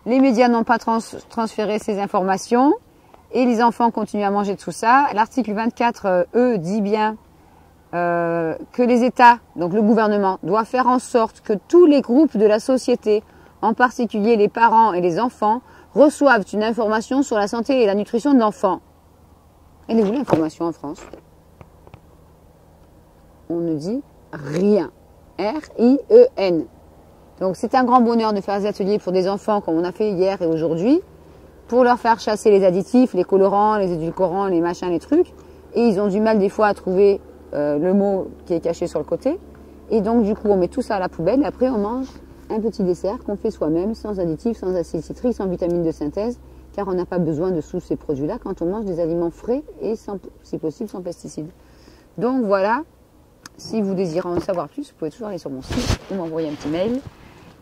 Les médias n'ont pas transféré ces informations et les enfants continuent à manger tout ça. L'article 24, dit bien que les États, donc le gouvernement, doit faire en sorte que tous les groupes de la société, en particulier les parents et les enfants, reçoivent une information sur la santé et la nutrition de l'enfant. Elle est où l'information en France? On ne dit rien. R-I-E-N. Donc c'est un grand bonheur de faire des ateliers pour des enfants comme on a fait hier et aujourd'hui, pour leur faire chasser les additifs, les colorants, les édulcorants, les machins, les trucs. Et ils ont du mal des fois à trouver le mot qui est caché sur le côté. Et donc du coup, on met tout ça à la poubelle et après on mange un petit dessert qu'on fait soi-même, sans additifs, sans acide citrique, sans vitamines de synthèse, car on n'a pas besoin de tous ces produits-là quand on mange des aliments frais et si possible sans pesticides. Donc voilà, si vous désirez en savoir plus, vous pouvez toujours aller sur mon site ou m'envoyer un petit mail.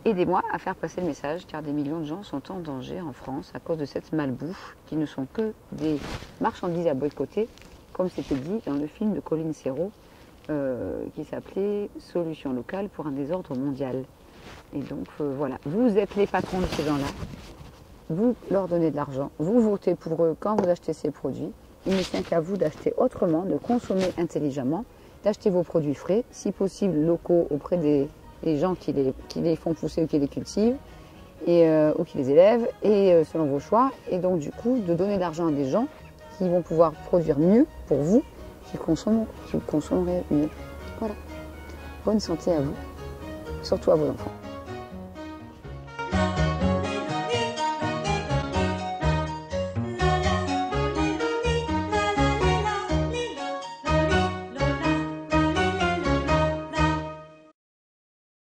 Aidez-moi à faire passer le message, car des millions de gens sont en danger en France à cause de cette malbouffe qui ne sont que des marchandises à boycotter, comme c'était dit dans le film de Colin Serrault, qui s'appelait « Solution locale pour un désordre mondial ». Et donc voilà, vous êtes les patrons de ces gens-là, vous leur donnez de l'argent, vous votez pour eux quand vous achetez ces produits. Il ne tient qu'à vous d'acheter autrement, de consommer intelligemment, d'acheter vos produits frais, si possible locaux auprès des gens qui les font pousser ou qui les cultivent, ou qui les élèvent, et selon vos choix. Et donc du coup, de donner de l'argent à des gens qui vont pouvoir produire mieux pour vous, qui consommeraient mieux. Voilà. Bonne santé à vous, surtout à vos enfants.